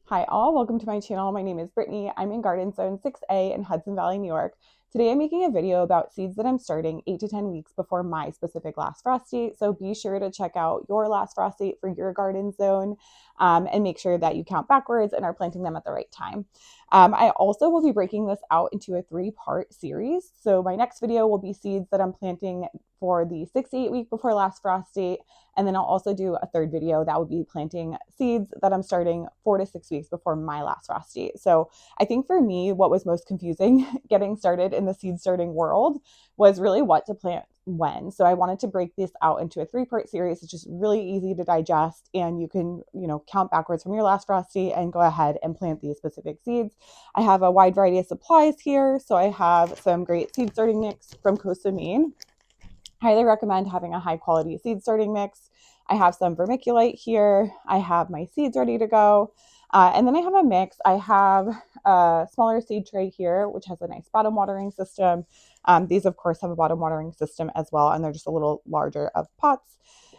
Hi all, welcome to my channel. My name is Brittany. I'm in Garden Zone 6A in Hudson Valley, New York. Today I'm making a video about seeds that I'm starting 8 to 10 weeks before my specific last frost date. So be sure to check out your last frost date for your garden zone and make sure that you count backwards and are planting them at the right time. I also will be breaking this out into a 3-part series. So my next video will be seeds that I'm planting for the 6 to 8 week before last frost date. And then I'll also do a third video that will be planting seeds that I'm starting 4 to 6 weeks before my last frost date. So I think for me, what was most confusing getting started in the seed starting world was really what to plant when. So I wanted to break this out into a 3-part series. It's just really easy to digest and you can, count backwards from your last frost date and go ahead and plant these specific seeds. I have a wide variety of supplies here. So I have some great seed starting mix from Coast of Maine. Highly recommend having a high quality seed starting mix. I have some vermiculite here. I have my seeds ready to go. And then I have a mix. I have a smaller seed tray here, which has a nice bottom watering system. These, of course, have a bottom watering system as well, and they're just a little larger of pots.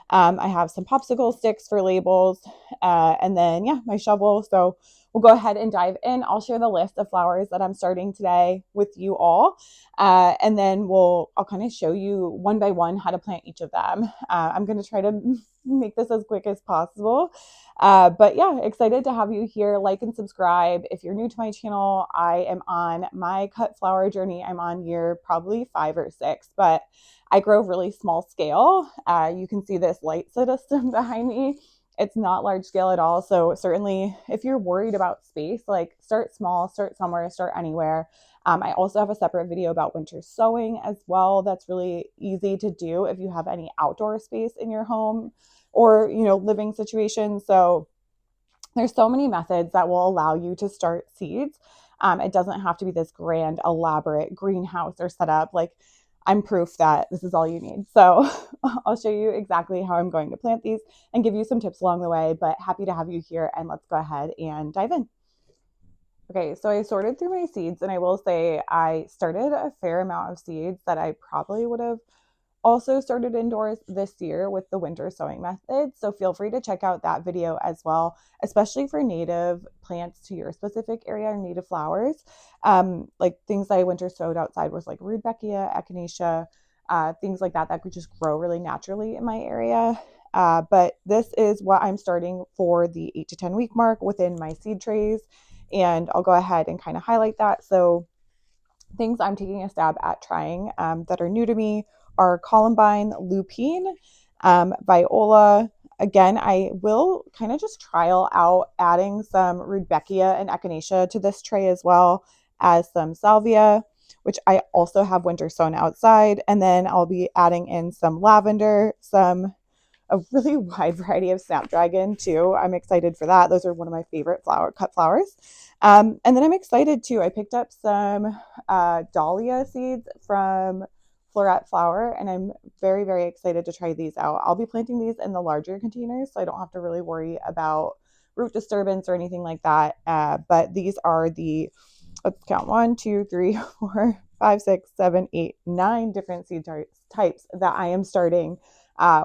I have some popsicle sticks for labels, and then, my shovel. So we'll go ahead and dive in. I'll share the list of flowers that I'm starting today with you all. And then I'll kind of show you one by one how to plant each of them. I'm going to try to make this as quick as possible. But yeah, excited to have you here. Like and subscribe. If you're new to my channel, I am on my cut flower journey. I'm on year probably 5 or 6, but I grow really small scale. You can see this light system behind me. It's not large scale at all. So certainly if you're worried about space, like start small, start somewhere, start anywhere. I also have a separate video about winter sowing as well. That's really easy to do if you have any outdoor space in your home or, living situation. So there's so many methods that will allow you to start seeds. It doesn't have to be this grand, elaborate greenhouse or setup. Like I'm proof that this is all you need. So I'll show you exactly how I'm going to plant these and give you some tips along the way, but happy to have you here and let's go ahead and dive in. Okay, so I sorted through my seeds and I will say I started a fair amount of seeds that I probably would have also started indoors this year with the winter sowing method. So feel free to check out that video as well, especially for native plants to your specific area or native flowers. Like things I winter sowed outside was like Rudbeckia, Echinacea, things like that could just grow really naturally in my area. But this is what I'm starting for the 8 to 10 week mark within my seed trays. And I'll go ahead and kind of highlight that. So things I'm taking a stab at trying that are new to me are Columbine, Lupine, Viola. Again, I will kind of just trial out adding some Rudbeckia and Echinacea to this tray as well as some Salvia, which I also have winter sown outside. And then I'll be adding in some lavender, a really wide variety of Snapdragon too. I'm excited for that. Those are one of my favorite cut flowers. And then I'm excited too. I picked up some Dahlia seeds from Floret Flower, and I'm very, very excited to try these out. I'll be planting these in the larger containers, so I don't have to really worry about root disturbance or anything like that. But these are let's count 1, 2, 3, 4, 5, 6, 7, 8, 9 different seed types that I am starting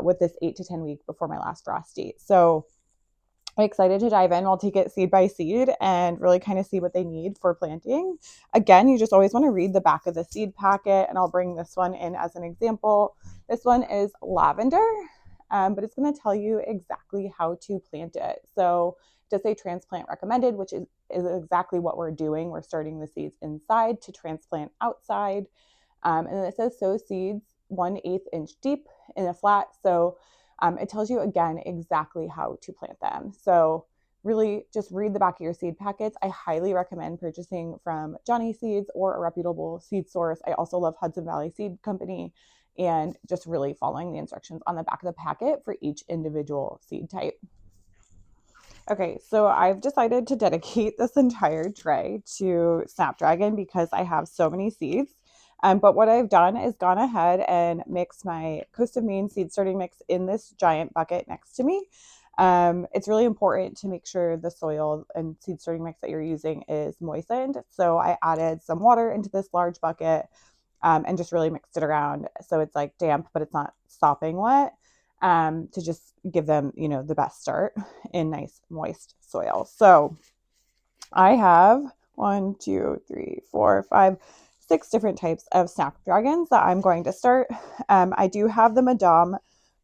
with this 8 to 10 week before my last frost date. So I'm excited to dive in. We'll take it seed by seed and really kind of see what they need for planting. Again, you just always want to read the back of the seed packet, and I'll bring this one in as an example. This one is lavender, but it's going to tell you exactly how to plant it. So it does say transplant recommended, which is exactly what we're doing. We're starting the seeds inside to transplant outside. And then it says sow seeds 1/8 inch deep in a flat. So it tells you again exactly how to plant them. So really just read the back of your seed packets. I highly recommend purchasing from Johnny Seeds or a reputable seed source. I also love Hudson Valley Seed Company, and just really following the instructions on the back of the packet for each individual seed type. Okay, so I've decided to dedicate this entire tray to Snapdragon because I have so many seeds. But what I've done is gone ahead and mixed my Coast of Maine seed starting mix in this giant bucket next to me. It's really important to make sure the soil and seed starting mix that you're using is moistened. So I added some water into this large bucket and just really mixed it around. So it's like damp, but it's not sopping wet to just give them, the best start in nice moist soil. So I have 1, 2, 3, 4, 5, 6 different types of Snapdragons that I'm going to start. I do have the Madame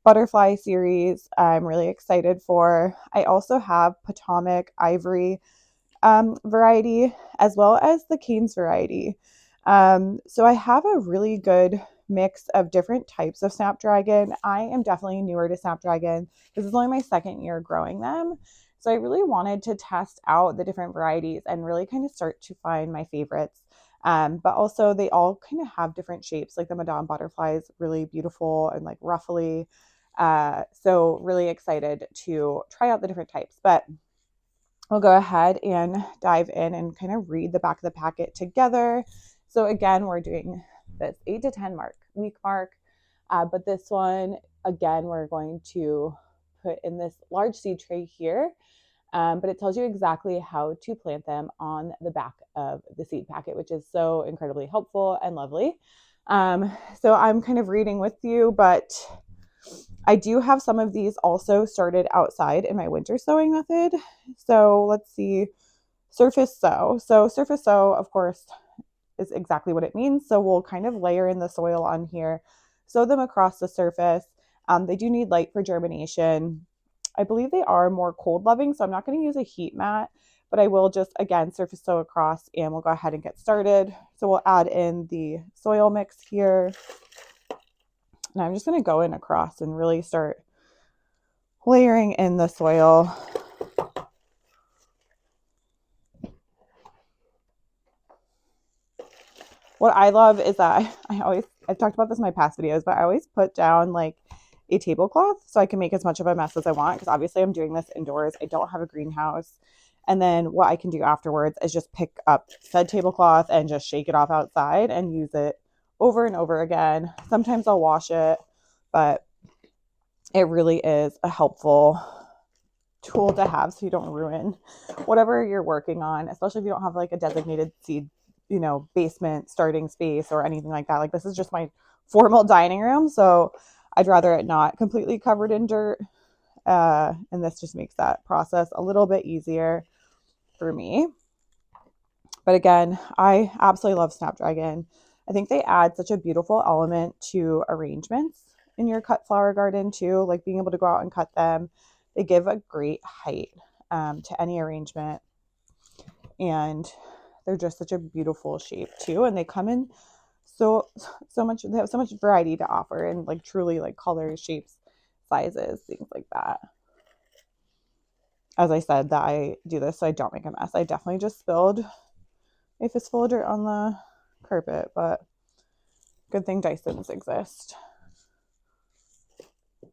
Butterfly series I'm really excited for. I also have Potomac Ivory variety, as well as the Canes variety. So I have a really good mix of different types of Snapdragon. I am definitely newer to Snapdragon. This is only my second year growing them. So I really wanted to test out the different varieties and really kind of start to find my favorites. But also they all kind of have different shapes. Like the Madame Butterfly is really beautiful and like ruffly. So really excited to try out the different types. But we'll go ahead and dive in and kind of read the back of the packet together. So again, we're doing this 8 to 10 week mark, but this one, again, we're going to put in this large seed tray here, but it tells you exactly how to plant them on the back of the seed packet, which is so incredibly helpful and lovely. So I'm kind of reading with you, but I do have some of these also started outside in my winter sowing method. So let's see, surface sow. So surface sow, of course, is exactly what it means. So we'll kind of layer in the soil on here, sow them across the surface. They do need light for germination. I believe they are more cold loving, so I'm not going to use a heat mat, but I will just, again, surface sow across, and we'll go ahead and get started. So we'll add in the soil mix here. And I'm just going to go in across and really start layering in the soil. What I love is that I've talked about this in my past videos, but I always put down like a tablecloth so I can make as much of a mess as I want, because obviously I'm doing this indoors. I don't have a greenhouse. And then what I can do afterwards is just pick up said tablecloth and just shake it off outside and use it over and over again. Sometimes I'll wash it, but it really is a helpful tool to have so you don't ruin whatever you're working on, especially if you don't have like a designated seed, basement starting space or anything like that. Like this is just my formal dining room, so I'd rather it not completely covered in dirt. And this just makes that process a little bit easier for me. But again, I absolutely love Snapdragon. I think they add such a beautiful element to arrangements in your cut flower garden too, like being able to go out and cut them. They give a great height to any arrangement, and they're just such a beautiful shape too. And they come in so much, they have so much variety to offer, and like truly like colors, shapes, sizes, things like that. As I said, that I do this so I don't make a mess. I definitely just spilled a fistful of dirt on the carpet, but good thing Dysons exist.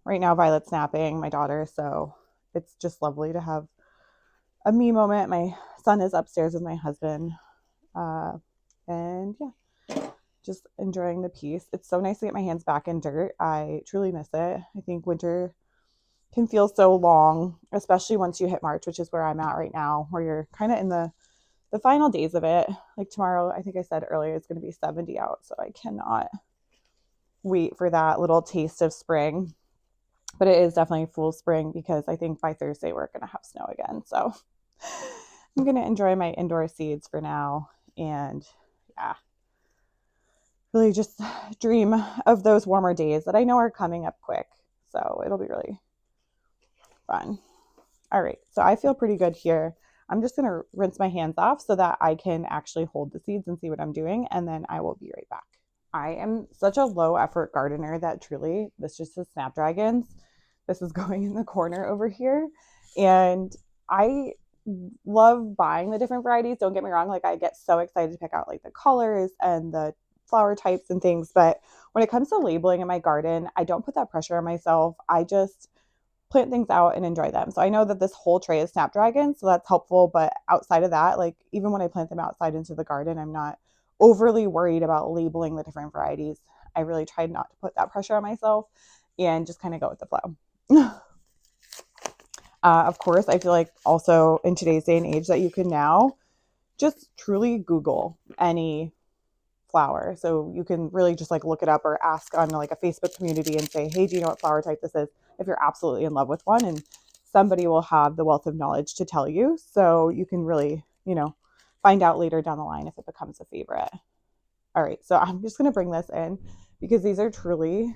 Right now, Violet's napping, my daughter, so it's just lovely to have a me moment. My son is upstairs with my husband, and yeah, just enjoying the peace. It's so nice to get my hands back in dirt. I truly miss it. I think winter can feel so long, especially once you hit March, which is where I'm at right now, where you're kind of in the final days of it. Like tomorrow, I think I said earlier, it's going to be 70 out, so I cannot wait for that little taste of spring. But it is definitely full spring, because I think by Thursday we're going to have snow again. So I'm going to enjoy my indoor seeds for now, and yeah, really just dream of those warmer days that I know are coming up quick. So it'll be really fun. All right, so I feel pretty good here. I'm just going to rinse my hands off so that I can actually hold the seeds and see what I'm doing, and then I will be right back. I am such a low effort gardener that truly, this just is Snapdragons. This is going in the corner over here. And I love buying the different varieties. Don't get me wrong. Like I get so excited to pick out like the colors and the flower types and things. But when it comes to labeling in my garden, I don't put that pressure on myself. I just plant things out and enjoy them. So I know that this whole tray is Snapdragon, so that's helpful. But outside of that, like even when I plant them outside into the garden, I'm not overly worried about labeling the different varieties. I really tried not to put that pressure on myself and just kind of go with the flow. Of course, I feel like also in today's day and age that you can now just truly Google any flower. So you can really just like look it up or ask on like a Facebook community and say, hey, do you know what flower type this is? If you're absolutely in love with one, and somebody will have the wealth of knowledge to tell you. So you can really you know, find out later down the line if it becomes a favorite. All right, so I'm just going to bring this in because these are truly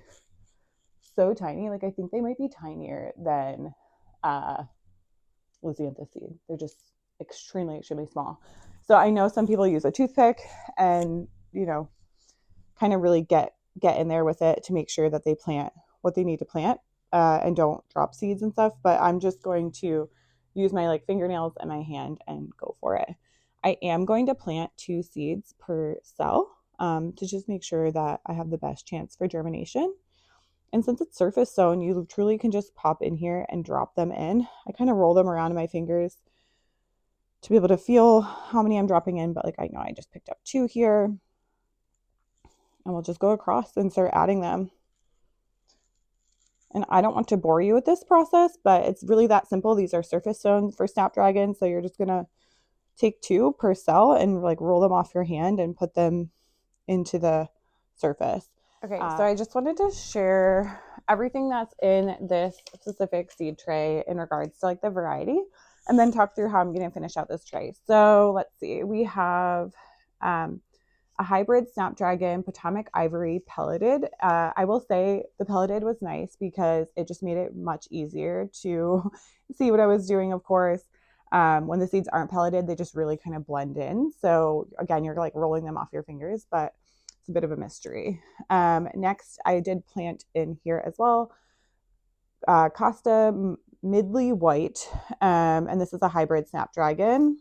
so tiny. Like I think they might be tinier than Luzantha seed. They're just extremely, extremely small. So I know some people use a toothpick and, you know, kind of really get in there with it to make sure that they plant what they need to plant and don't drop seeds and stuff. But I'm just going to use my like fingernails and my hand and go for it. I am going to plant 2 seeds per cell to just make sure that I have the best chance for germination. And since it's surface sown, you truly can just pop in here and drop them in. I kind of roll them around in my fingers to be able to feel how many I'm dropping in, but like I know I just picked up 2 here. And we'll just go across and start adding them. And I don't want to bore you with this process, but it's really that simple. These are surface sown for Snapdragons, so you're just gonna take 2 per cell and like roll them off your hand and put them into the surface. Okay, so I just wanted to share everything that's in this specific seed tray in regards to like the variety, and then talk through how I'm going to finish out this tray. So let's see, we have a hybrid Snapdragon Potomac Ivory pelleted. I will say the pelleted was nice because it just made it much easier to see what I was doing, of course. When the seeds aren't pelleted, they just really kind of blend in. So again, you're like rolling them off your fingers, but it's a bit of a mystery. Next, I did plant in here as well, Costa Midley White, and this is a hybrid Snapdragon.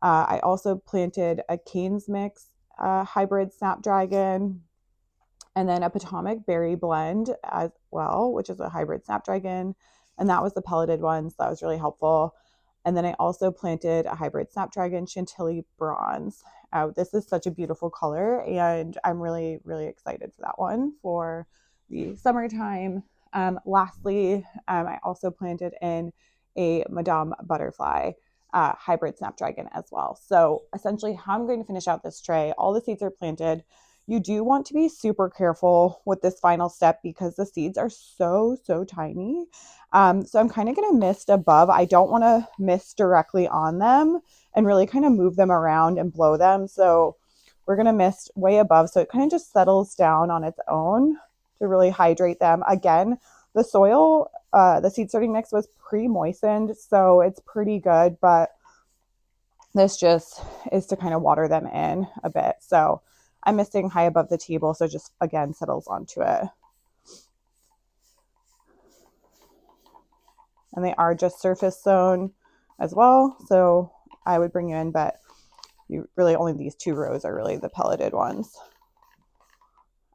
I also planted a Canes Mix hybrid Snapdragon, and then a Potomac Berry Blend as well, which is a hybrid Snapdragon, and that was the pelleted one, so that was really helpful. And then I also planted a hybrid Snapdragon Chantilly Bronze. This is such a beautiful color, and I'm really, really excited for that one for the summertime. Lastly, I also planted in a Madame Butterfly hybrid Snapdragon as well. So essentially how I'm going to finish out this tray, all the seeds are planted. You do want to be super careful with this final step because the seeds are so tiny. So I'm kind of going to mist above. I don't want to mist directly on them and really kind of move them around and blow them. So we're going to mist way above so it kind of just settles down on its own to really hydrate them. Again, the soil, the seed starting mix was pre-moistened, so it's pretty good, but this just is to kind of water them in a bit. So I'm misting high above the table, so it just again settles onto it. And they are just surface sown as well, so I would bring you in, but you really only these 2 rows are really the pelleted ones.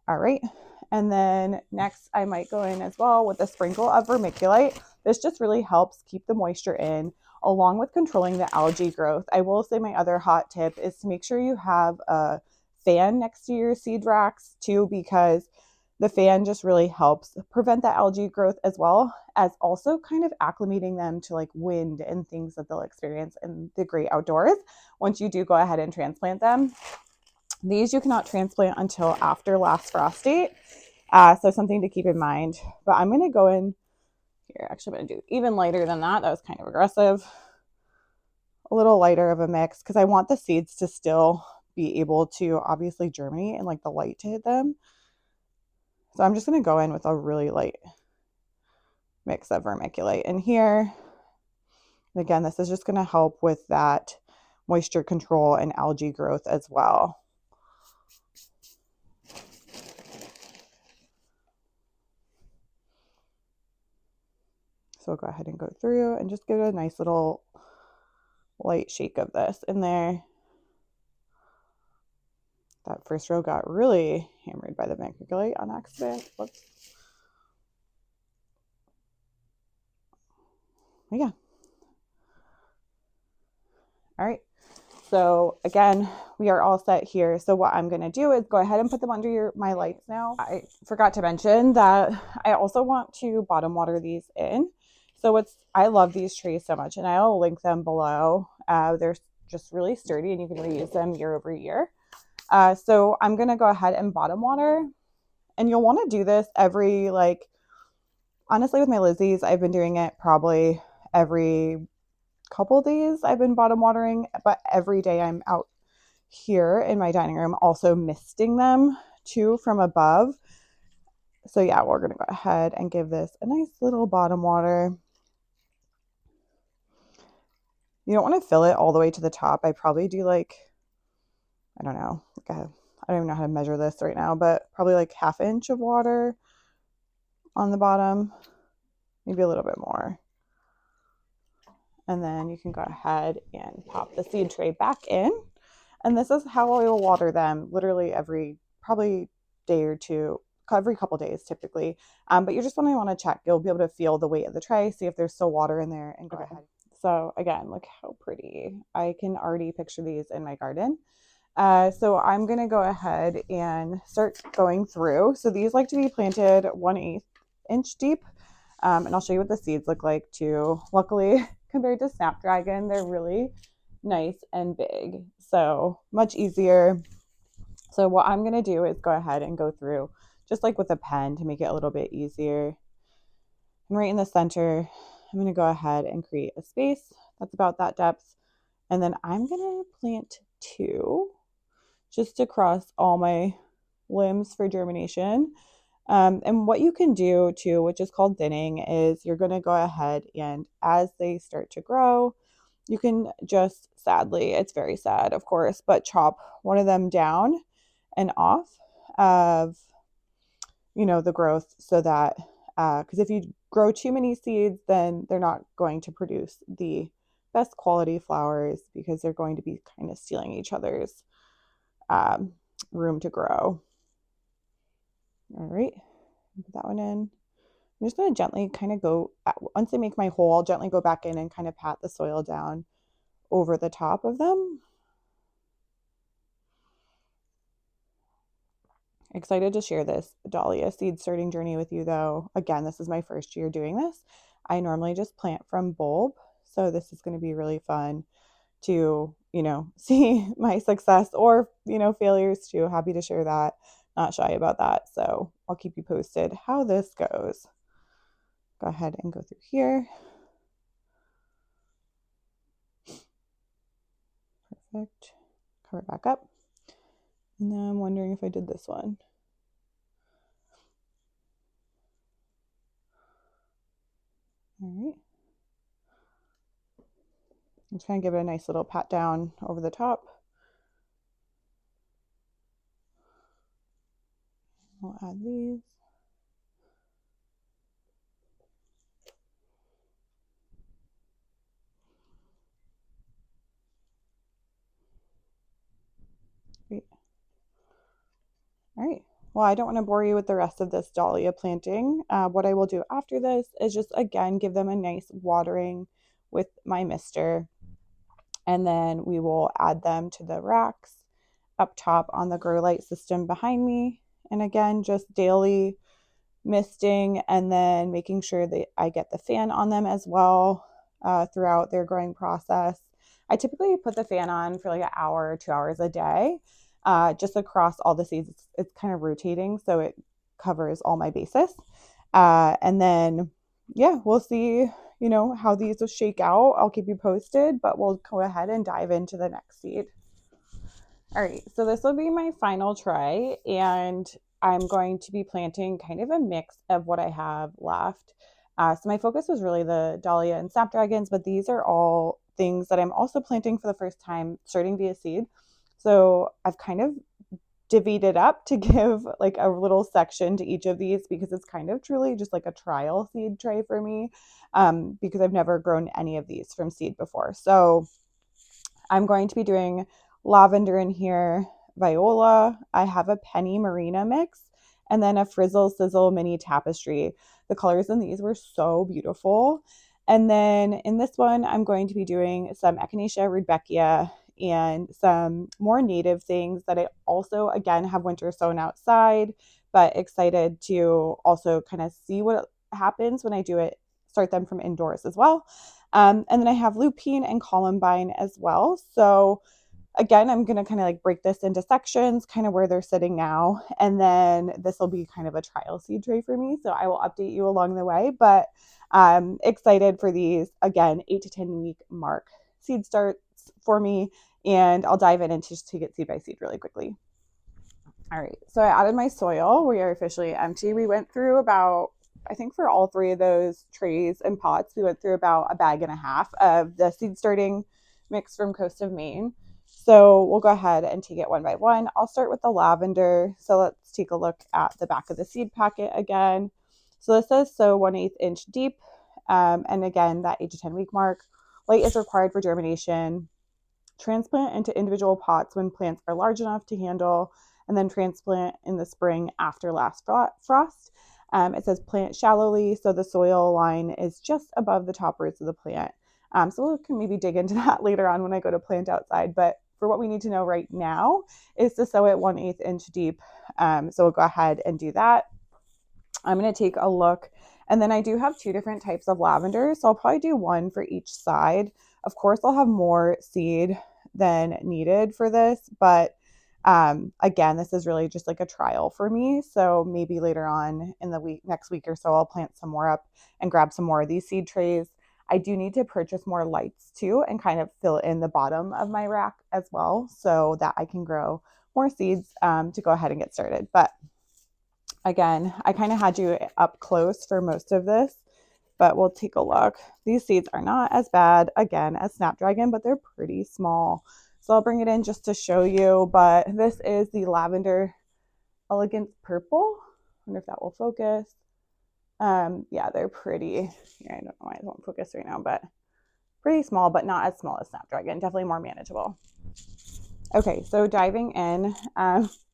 All right. And then next I might go in as well with a sprinkle of vermiculite. This just really helps keep the moisture in along with controlling the algae growth. I will say my other hot tip is to make sure you have a fan next to your seed racks too, because the fan just really helps prevent the algae growth as well as also kind of acclimating them to like wind and things that they'll experience in the great outdoors once you do go ahead and transplant them. These you cannot transplant until after last frost date. So something to keep in mind. But I'm going to go in here. Actually, I'm going to do even lighter than that. That was kind of aggressive. A little lighter of a mix because I want the seeds to still be able to obviously germinate and like the light to hit them. So I'm just going to go in with a really light mix of vermiculite in here. And again, this is just going to help with that moisture control and algae growth as well. So I'll go ahead and go through and just give it a nice little light shake of this in there. That first row got really hammered by the vermiculite on accident. Whoops. Yeah. All right. So again, we are all set here. So what I'm going to do is go ahead and put them under my lights now. I forgot to mention that I also want to bottom water these in. So I love these trays so much, and I'll link them below. They're just really sturdy and you can reuse them year over year. So I'm going to go ahead and bottom water, and you'll want to do this every, like, honestly with my Lizzies, I've been doing it probably every couple days I've been bottom watering, but every day I'm out here in my dining room also misting them too from above. So yeah, we're gonna go ahead and give this a nice little bottom water. You don't want to fill it all the way to the top. I probably do like, I don't know, like I don't even know how to measure this right now, but probably like 1/2 inch of water on the bottom, maybe a little bit more. And then you can go ahead and pop the seed tray back in. And this is how I will water them literally every probably day or two, every couple days typically. But you're just going to want to check. You'll be able to feel the weight of the tray, see if there's still water in there, and go ahead. So again, look how pretty. I can already picture these in my garden. So I'm going to go ahead and start going through. So these like to be planted 1/8 inch deep. And I'll show you what the seeds look like too. Luckily, compared to Snapdragon, they're really nice and big. So much easier. So what I'm going to do is go ahead and go through just like with a pen to make it a little bit easier. And right in the center, I'm going to go ahead and create a space that's about that depth. And then I'm going to plant 2 just across all my limbs for germination. And what you can do too, which is called thinning, is you're going to go ahead and as they start to grow, you can just sadly, it's very sad, of course, but chop one of them down and off of, the growth so that, because if you grow too many seeds, then they're not going to produce the best quality flowers because they're going to be kind of stealing each other's room to grow. All right, put that one in. I'm just going to gently kind of go, once I make my hole, I'll gently go back in and kind of pat the soil down over the top of them. Excited to share this Dahlia seed starting journey with you though. Again, this is my first year doing this. I normally just plant from bulb, so this is going to be really fun to, see my success or, failures too. Happy to share that. Not shy about that. So I'll keep you posted how this goes. Go ahead and go through here. Perfect. Cover it back up. And now I'm wondering if I did this one. All right. I'm trying to give it a nice little pat down over the top. I'll add these. Great. All right. Well, I don't want to bore you with the rest of this Dahlia planting. What I will do after this is just, again, give them a nice watering with my mister. And then we will add them to the racks up top on the grow light system behind me. And again, just daily misting and then making sure that I get the fan on them as well throughout their growing process. I typically put the fan on for like an hour or 2 hours a day, just across all the seeds. It's kind of rotating, so it covers all my bases. And then, yeah, we'll see, how these will shake out. I'll keep you posted, but we'll go ahead and dive into the next seed. All right, so this will be my final tray, and I'm going to be planting kind of a mix of what I have left. So my focus was really the Dahlia and Snapdragons, but these are all things that I'm also planting for the first time, starting via seed. So I've kind of divvied it up to give like a little section to each of these because it's kind of truly just like a trial seed tray for me, because I've never grown any of these from seed before. So I'm going to be doing lavender in here, viola. I have a penny marina mix, and then a frizzle sizzle mini tapestry. The colors in these were so beautiful. And then in this one, I'm going to be doing some Echinacea, Rudbeckia, and some more native things that I also, again, have winter sown outside, but excited to also kind of see what happens when I do it, start them from indoors as well. And then I have Lupine and Columbine as well. So again, I'm going to kind of like break this into sections, kind of where they're sitting now. And then this will be kind of a trial seed tray for me. So I will update you along the way. But Excited for these. Again, 8 to 10 week mark seed starts for me, and I'll dive in and just take it seed by seed really quickly. All right, so I added my soil. We are officially empty. We went through about, I think for all three of those trays and pots, we went through about a bag and a half of the seed starting mix from Coast of Maine. So we'll go ahead and take it one by one. I'll start with the lavender. So let's take a look at the back of the seed packet again. So this says sow 1/8 inch deep. And again, that 8 to 10 week mark. Light is required for germination. Transplant into individual pots when plants are large enough to handle, and then transplant in the spring after last frost. It says plant shallowly, so the soil line is just above the top roots of the plant. So we can maybe dig into that later on when I go to plant outside, but for what we need to know right now is to sow it 1/8 inch deep. So we'll go ahead and do that. I'm going to take a look, and then I do have two different types of lavender, so I'll probably do one for each side. Of course, I'll have more seed than needed for this, but again, this is really just like a trial for me. So maybe later on in the next week or so, I'll plant some more up and grab some more of these seed trays. I do need to purchase more lights too and kind of fill in the bottom of my rack as well so that I can grow more seeds to go ahead and get started. But again, I kind of had you up close for most of this, but we'll take a look. These seeds are not as bad, again, as Snapdragon, but they're pretty small. So I'll bring it in just to show you, but this is the Lavender Elegant Purple. I wonder if that will focus. Yeah, they're pretty. Yeah, I don't know why it won't focus right now, but pretty small, but not as small as Snapdragon. Definitely more manageable. Okay, so diving in,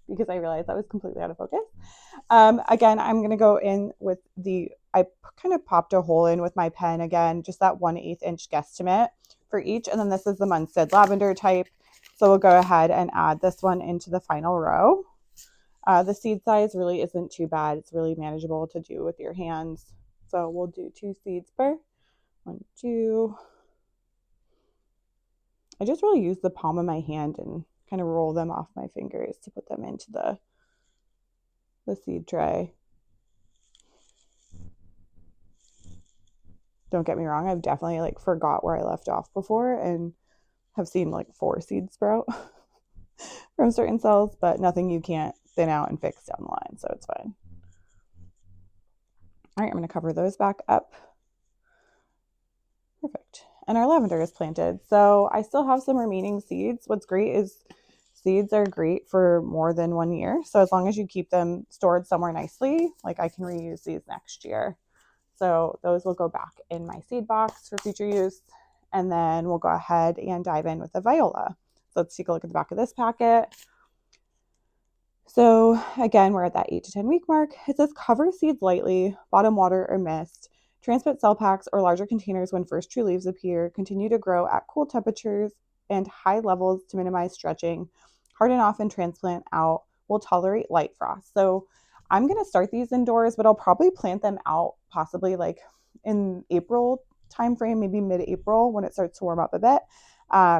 because I realized that was completely out of focus. Again, I'm going to go in with I kind of popped a hole in with my pen again, just that 1/8 inch guesstimate for each. And then this is the Munstead Lavender type. So we'll go ahead and add this one into the final row. The seed size really isn't too bad. It's really manageable to do with your hands. So we'll do 2 seeds per. 1, 2. I just really use the palm of my hand and kind of roll them off my fingers to put them into the seed tray. Don't get me wrong, I've definitely like forgot where I left off before and have seen like 4 seeds sprout from certain cells, but nothing you can't thin out and fix down the line, so it's fine. All right, I'm going to cover those back up. Perfect. And our lavender is planted. So I still have some remaining seeds. What's great is seeds are great for more than 1 year. So as long as you keep them stored somewhere nicely, like I can reuse these next year. So those will go back in my seed box for future use. And then we'll go ahead and dive in with the Viola. So let's take a look at the back of this packet. So again, we're at that 8 to 10 week mark. It says cover seeds lightly, bottom water or mist. Transplant cell packs or larger containers when first true leaves appear. Continue to grow at cool temperatures and high levels to minimize stretching. Harden off and transplant out. Will tolerate light frost. So I'm going to start these indoors, but I'll probably plant them out possibly like in April timeframe, maybe mid-April when it starts to warm up a bit.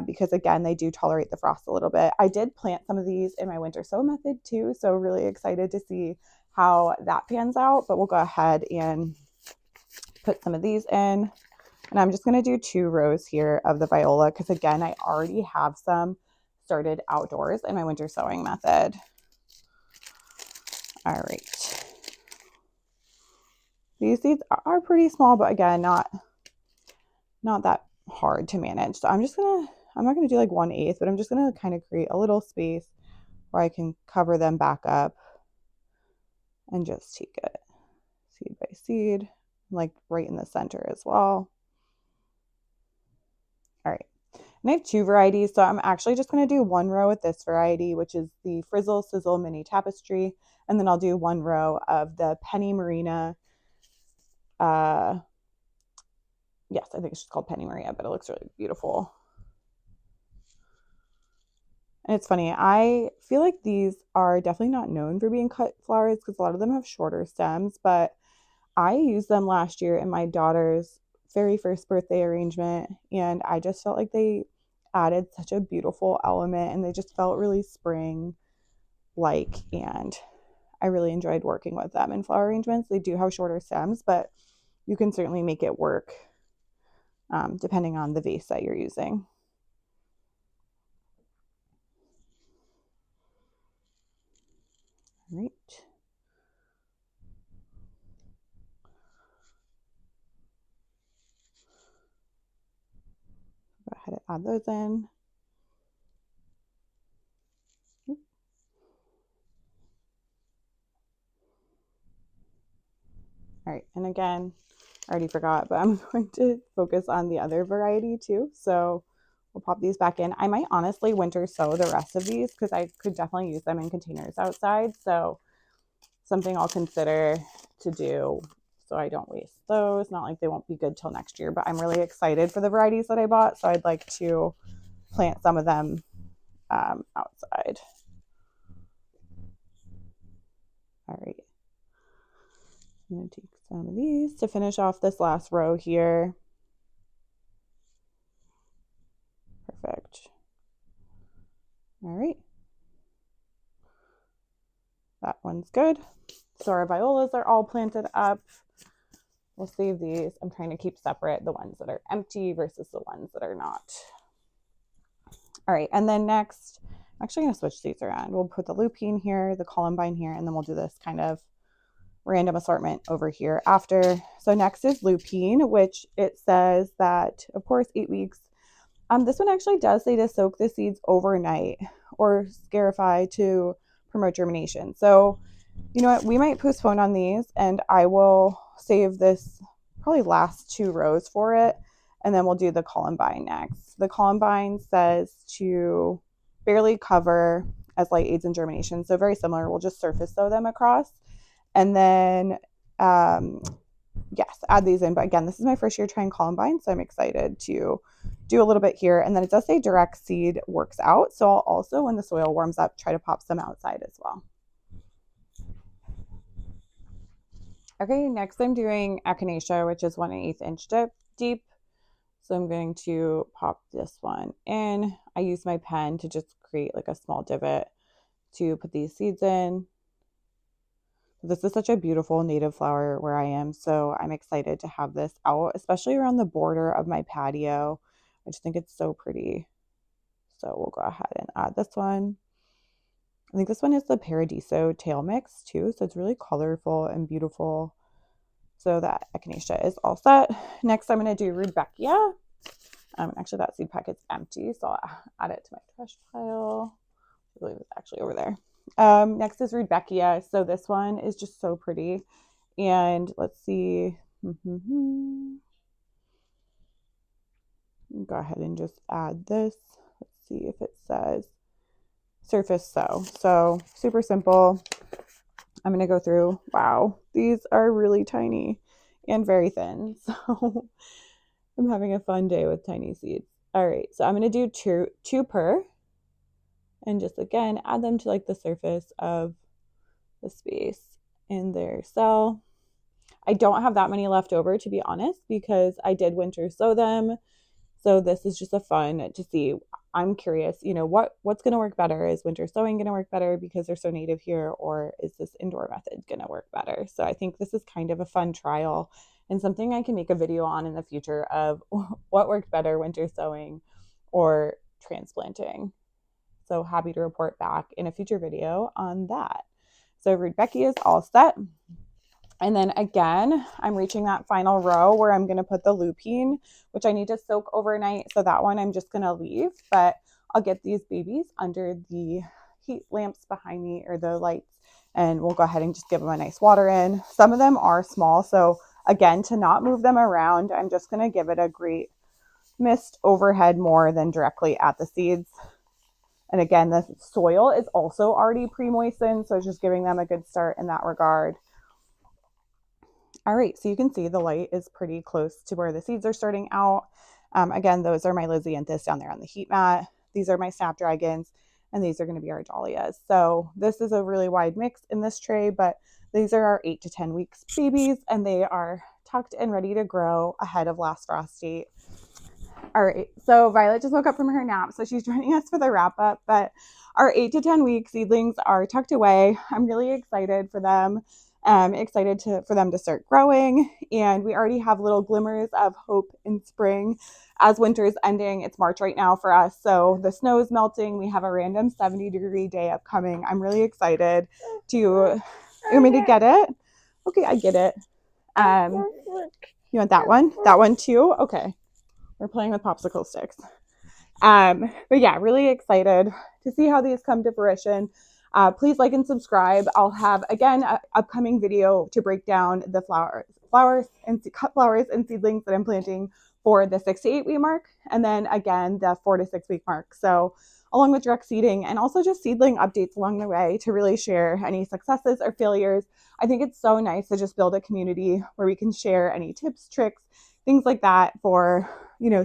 Because again, they do tolerate the frost a little bit. I did plant some of these in my winter sow method too, so really excited to see how that pans out, but we'll go ahead and put some of these in. And I'm just going to do 2 rows here of the Viola because again, I already have some started outdoors in my winter sowing method. All right. These seeds are pretty small, but again, not that hard to manage. So I'm not going to do like 1/8, but I'm just going to kind of create a little space where I can cover them back up and just take it seed by seed, like right in the center as well. All right. And I have 2 varieties, so I'm actually just going to do 1 row with this variety, which is the Frizzle Sizzle Mini Tapestry, and then I'll do 1 row of the Penny Marina. Yes, I think it's just called Penny Maria, but it looks really beautiful. And it's funny, I feel like these are definitely not known for being cut flowers because a lot of them have shorter stems, but I used them last year in my daughter's very first birthday arrangement, and I just felt like they added such a beautiful element and they just felt really spring-like, and I really enjoyed working with them in flower arrangements. They do have shorter stems, but you can certainly make it work depending on the vase that you're using. All right. Go ahead and add those in. All right, and again, I already forgot, but I'm going to focus on the other variety too. So we'll pop these back in. I might honestly winter sow the rest of these because I could definitely use them in containers outside. So something I'll consider to do so I don't waste those. Not like they won't be good till next year, but I'm really excited for the varieties that I bought. So I'd like to plant some of them outside. All right. I'm going to take some of these to finish off this last row here. Perfect. All right. That one's good. So our violas are all planted up. We'll save these. I'm trying to keep separate the ones that are empty versus the ones that are not. All right, and then next, I'm actually going to switch these around. We'll put the lupine here, the columbine here, and then we'll do this kind of random assortment over here after. So next is lupine, which it says that, of course, 8 weeks. This one actually does say to soak the seeds overnight or scarify to promote germination. So, you know what, we might postpone on these and I will save this probably last 2 rows for it. And then we'll do the columbine next. The columbine says to barely cover as light aids in germination. So very similar. We'll just surface sow them across. And then, yes, add these in. But again, this is my first year trying columbine, so I'm excited to do a little bit here. And then it does say direct seed works out. So I'll also, when the soil warms up, try to pop some outside as well. Okay, next I'm doing Echinacea, which is 1/8 inch deep. So I'm going to pop this one in. I use my pen to just create like a small divot to put these seeds in. This is such a beautiful native flower where I am, so I'm excited to have this out, especially around the border of my patio. I just think it's so pretty. So we'll go ahead and add this one. I think this one is the Paradiso tail mix too, so it's really colorful and beautiful. So that Echinacea is all set. Next, I'm going to do Rudbeckia. Actually, that seed packet's empty, so I'll add it to my trash pile. I believe it's actually over there. Next is Rudbeckia. So this one is just so pretty. And let's see. Go ahead and just add this. Let's see if it says surface sow. So super simple. I'm going to go through. Wow, these are really tiny and very thin. So I'm having a fun day with tiny seeds. All right, so I'm going to do two per. And just again, add them to like the surface of the space in their cell. I don't have that many left over, to be honest, because I did winter sow them. So this is just a fun to see. I'm curious, you know, what's going to work better? Is winter sowing going to work better because they're so native here, or is this indoor method going to work better? So I think this is kind of a fun trial and something I can make a video on in the future of what worked better, winter sowing or transplanting. So happy to report back in a future video on that. So Rudbeckia is all set. And then again, I'm reaching that final row where I'm going to put the lupine, which I need to soak overnight. So that one I'm just going to leave, but I'll get these babies under the heat lamps behind me or the lights, and we'll go ahead and just give them a nice water in. Some of them are small. So again, to not move them around, I'm just going to give it a great mist overhead more than directly at the seeds. And again, the soil is also already pre-moistened, so just giving them a good start in that regard. All right, so you can see the light is pretty close to where the seeds are starting out. Again, those are my Lisianthus down there on the heat mat. These are my Snapdragons, and these are going to be our Dahlias. So this is a really wide mix in this tray, but these are our 8 to 10 weeks babies, and they are tucked and ready to grow ahead of last frost date. All right, so Violet just woke up from her nap, so she's joining us for the wrap up, but our 8 to 10 week seedlings are tucked away. I'm really excited for them. Excited for them to start growing, and we already have little glimmers of hope in spring as winter is ending. It's March right now for us, so the snow is melting. We have a random 70-degree day upcoming. I'm really excited to. You want me to get it? Okay, I get it. You want that one? That one too? Okay. We're playing with popsicle sticks. But yeah, really excited to see how these come to fruition. Please like and subscribe. I'll have, again, an upcoming video to break down the cut flowers and seedlings that I'm planting for the 6 to 8 week mark. And then again, the 4 to 6 week mark. So along with direct seeding and also just seedling updates along the way to really share any successes or failures. I think it's so nice to just build a community where we can share any tips, tricks, things like that for,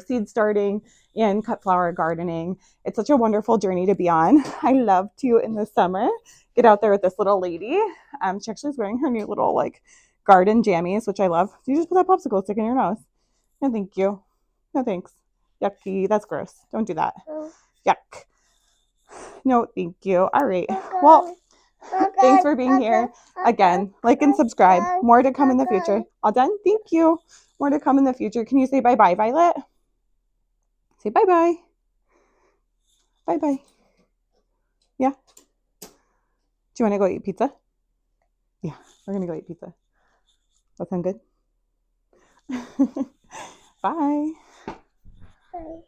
seed starting and cut flower gardening. It's such a wonderful journey to be on. I love to, in the summer, get out there with this little lady. She actually is wearing her new little garden jammies, which I love. So you just put that popsicle stick in your nose. No, thank you. No, thanks. Yucky. That's gross. Don't do that. Yuck. No, thank you. All right. Well, thanks for being here. Again, like and subscribe. More to come in the future. All done? Thank you. More to come in the future. Can you say bye-bye, Violet? Say bye-bye. Bye-bye. Yeah? Do you want to go eat pizza? Yeah, we're going to go eat pizza. That sound good? Bye. Bye.